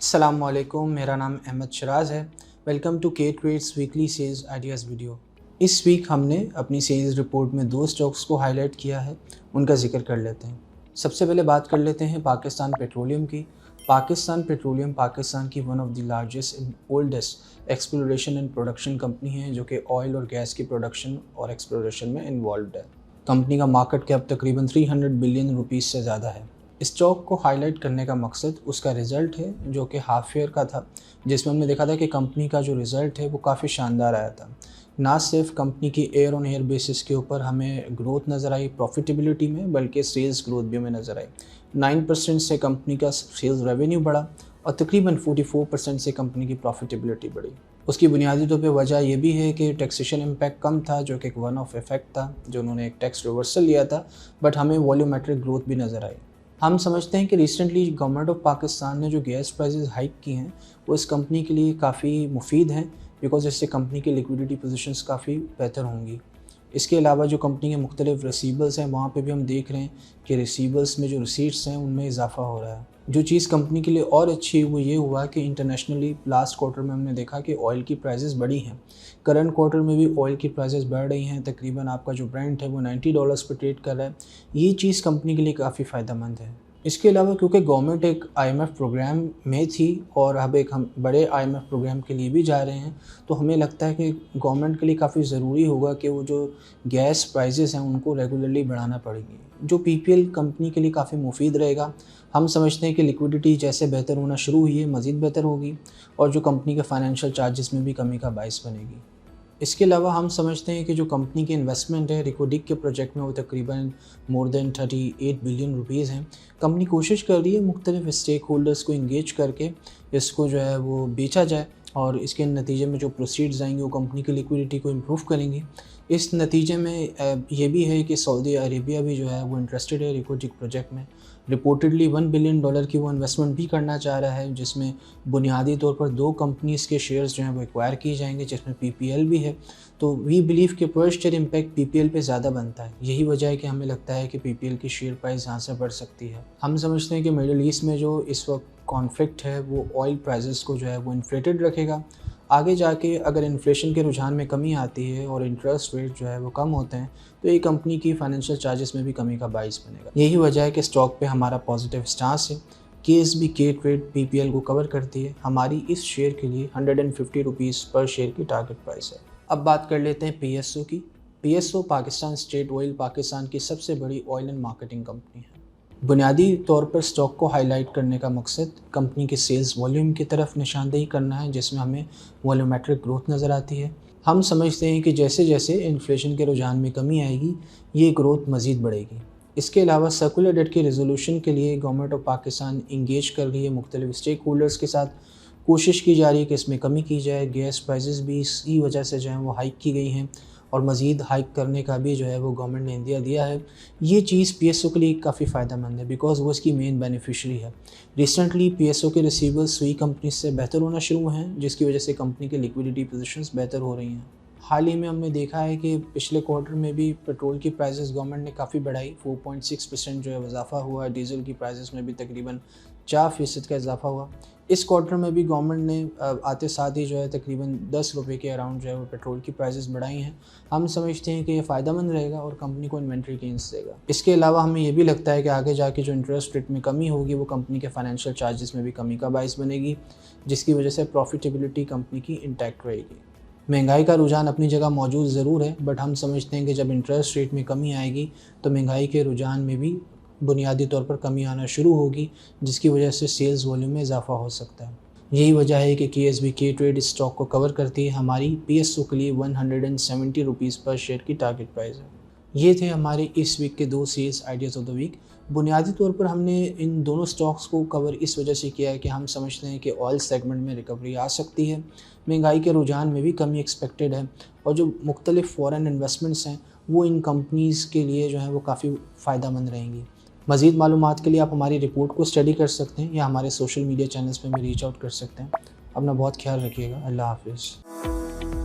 अस्सलामुअलैकुम, मेरा नाम अहमद शराज़ है। Welcome to K Trades weekly sales ideas video. इस वीक हमने अपनी सेल्स रिपोर्ट में 2 स्टॉक्स को हाईलाइट किया है, उनका जिक्र कर लेते हैं। सबसे पहले बात कर लेते हैं पाकिस्तान पेट्रोलियम की। पाकिस्तान पेट्रोलियम पाकिस्तान की one of the largest and oldest exploration and production company है, जो कि ऑयल और गैस की प्रोडक्शन और एक्सप्लोरेशन में इन्वॉल्व है। कंपनी का मार्केट कैप तकरीबन 300 बिलियन रुपीज़ से ज़्यादा है। स्टॉक को हाईलाइट करने का मकसद उसका रिज़ल्ट है, जो कि हाफ ईयर का था, जिसमें हमने देखा था कि कंपनी का जो रिज़ल्ट है वो काफ़ी शानदार आया था। ना सिर्फ कंपनी की ईयर ऑन ईयर बेसिस के ऊपर हमें ग्रोथ नज़र आई प्रॉफिटेबिलिटी में, बल्कि सेल्स ग्रोथ भी हमें नज़र आई। 9% से कंपनी का सेल्स रेवेन्यू बढ़ा और तकरीबन 44% से कंपनी की प्रॉफिटेबिलिटी बढ़ी। उसकी बुनियादी तौर पे वजह यह भी है कि टैक्सेशन इम्पैक्ट कम था, जो कि एक वन ऑफ इफेक्ट था, जो उन्होंने एक टैक्स रिवर्सल लिया था, बट हमें वॉल्यूमेट्रिक ग्रोथ भी नज़र आई। हम समझते हैं कि रिसेंटली गवर्नमेंट ऑफ पाकिस्तान ने जो गैस प्राइसेस हाइक की हैं वो इस कंपनी के लिए काफ़ी मुफीद हैं, बिकॉज इससे कंपनी की लिक्विडिटी पोजीशंस काफ़ी बेहतर होंगी। इसके अलावा जो कंपनी के मुख्तलिफ रिसीवर्स हैं वहाँ पे भी हम देख रहे हैं कि रिसीवर्स में जो रिसीट्स हैं उनमें इजाफा हो रहा है। जो चीज़ कंपनी के लिए और अच्छी है वो ये हुआ कि इंटरनेशनली लास्ट क्वार्टर में हमने देखा कि ऑयल की प्राइसेस बढ़ी हैं। करंट क्वार्टर में भी ऑयल की प्राइसेस बढ़ रही हैं। तकरीबन आपका जो ब्रेंट है वो $90 पर ट्रेड कर रहा है। ये चीज़ कंपनी के लिए काफ़ी फ़ायदेमंद है। इसके अलावा क्योंकि गवर्नमेंट एक आईएमएफ प्रोग्राम में थी और अब एक हम बड़े आईएमएफ प्रोग्राम के लिए भी जा रहे हैं, तो हमें लगता है कि गवर्नमेंट के लिए काफ़ी ज़रूरी होगा कि वो जो गैस प्राइसेस हैं उनको रेगुलरली बढ़ाना पड़ेगी, जो पीपीएल कंपनी के लिए काफ़ी मुफीद रहेगा। हम समझते हैं कि लिक्विडिटी जैसे बेहतर होना शुरू हुई है, मज़ीद बेहतर होगी और जो कंपनी के फाइनेंशियल चार्जेस में भी कमी का बायस बनेगी। इसके अलावा हम समझते हैं कि जो कंपनी की इन्वेस्टमेंट है रिको डिक के प्रोजेक्ट में वो तकरीबन मोर देन 38 बिलियन रुपीज़ हैं। कंपनी कोशिश कर रही है मुख्तलिफ स्टेक होल्डर्स को इंगेज करके इसको जो है वो बेचा जाए और इसके नतीजे में जो प्रोसीड्स आएंगे वो कंपनी की लिक्विडिटी को इम्प्रूव करेंगी। इस नतीजे में ये भी है कि सऊदी अरेबिया भी जो है वो इंटरेस्टेड है रिको डिक प्रोजेक्ट में। रिपोर्टेडली $1 बिलियन की वो इन्वेस्टमेंट भी करना चाह रहा है, जिसमें बुनियादी तौर पर 2 कंपनीज़ के शेयर्स जो हैं वो एक्वायर किए जाएंगे, जिसमें पीपीएल भी है। तो वी बिलीव कि पर शेयर इम्पैक्ट पीपीएल पे ज़्यादा बनता है। यही वजह है कि हमें लगता है कि पीपीएल की शेयर प्राइस यहाँ से बढ़ सकती है। हम समझते हैं कि मिडिल ईस्ट में जो इस वक्त कॉन्फ्लिक्ट है वो ऑयल प्राइसेस को जो है वो इन्फ्लेटेड रखेगा। आगे जाके अगर इन्फ्लेशन के रुझान में कमी आती है और इंटरेस्ट रेट जो है वो कम होते हैं तो ये कंपनी की फाइनेंशियल चार्जेस में भी कमी का बाइस बनेगा। यही वजह है कि स्टॉक पे हमारा पॉजिटिव स्टांस है। केएसबी के ट्रेड पीपीएल को कवर करती है। हमारी इस शेयर के लिए 150 रुपीज़ पर शेयर की टारगेट प्राइस है। अब बात कर लेते हैं पीएसओ की। PSO Pakistan state oil Pakistan की सबसे बड़ी ऑयल एंड मार्केटिंग कंपनी है। बुनियादी तौर पर स्टॉक को हाईलाइट करने का मकसद कंपनी के सेल्स वॉल्यूम की तरफ निशानदेही करना है, जिसमें हमें वॉल्यूमेट्रिक ग्रोथ नज़र आती है। हम समझते हैं कि जैसे जैसे इन्फ्लेशन के रुझान में कमी आएगी ये ग्रोथ मज़ीद बढ़ेगी। इसके अलावा सर्कुलर डेट के रेजोल्यूशन के लिए गवर्नमेंट ऑफ पाकिस्तान इंगेज कर रही है मुख्तलिफ स्टेक होल्डर्स के साथ। कोशिश की जा रही है कि इसमें कमी की जाए। गैस प्राइसेस भी इसी वजह से जो है वो हाइक की गई हैं और मज़ीद हाइक करने का भी जो है वो गवर्नमेंट ने इंडिया दिया है। ये चीज़ पीएसओ के लिए काफ़ी फ़ायदेमंद है, बिकॉज़ वो इसकी मेन बेनिफिशरी है। रिसेंटली पीएसओ के रिसीवर्स सुई कंपनी से बेहतर होना शुरू हैं, जिसकी वजह से कंपनी के लिक्विडिटी पोजीशंस बेहतर हो रही हैं। हाल ही में हमने देखा है कि पिछले क्वार्टर में भी पेट्रोल की प्राइसेस गवर्नमेंट ने काफ़ी बढ़ाई, 4.6% जो है इजाफा हुआ। डीजल की प्राइसेस में भी तकरीबन 4% का इजाफा हुआ। इस क्वार्टर में भी गवर्नमेंट ने आते साथ ही जो है तकरीबन ₹10 के अराउंड जो है वो पेट्रोल की प्राइसेस बढ़ाई हैं। हम समझते हैं कि ये फ़ायदेमंद रहेगा और कंपनी को इन्वेंट्री गेंस देगा। इसके अलावा हमें ये भी लगता है कि आगे जाके जो इंटरेस्ट रेट में कमी होगी वो कंपनी के फाइनेंशियल चार्जेस में भी कमी का बाइस बनेगी, जिसकी वजह से प्रॉफिटेबिलिटी कंपनी की इंटैक्ट रहेगी। महंगाई का रुझान अपनी जगह मौजूद ज़रूर है, बट हम समझते हैं कि जब इंटरेस्ट रेट में कमी आएगी तो महंगाई के रुझान में भी बुनियादी तौर पर कमी आना शुरू होगी, जिसकी वजह से सेल्स वॉल्यूम में इजाफा हो सकता है। यही वजह है कि केएसबी के ट्रेड इस स्टॉक को कवर करती है। हमारी पीएसओ के लिए 170 रुपीज़ पर शेयर की टारगेट प्राइस है। ये थे हमारे इस वीक के 2 sales ideas of the week. बुनियादी तौर पर हमने इन दोनों स्टॉक्स को कवर इस वजह से किया है कि हम समझते हैं कि ऑयल सेगमेंट में रिकवरी आ सकती है, महंगाई के रुझान में भी कमी एक्सपेक्टेड है और जो मुख्तलिफ फॉरेन इन्वेस्टमेंट्स हैं वो इन कंपनीज़ के लिए जो है वो काफ़ी फ़ायदेमंद रहेंगी। मज़ीद मालूमात के लिए आप हमारी रिपोर्ट को स्टडी कर सकते हैं या हमारे सोशल मीडिया चैनल्स पे हमें रीच आउट कर सकते हैं। अपना बहुत ख्याल रखिएगा। अल्लाह हाफ़िज़।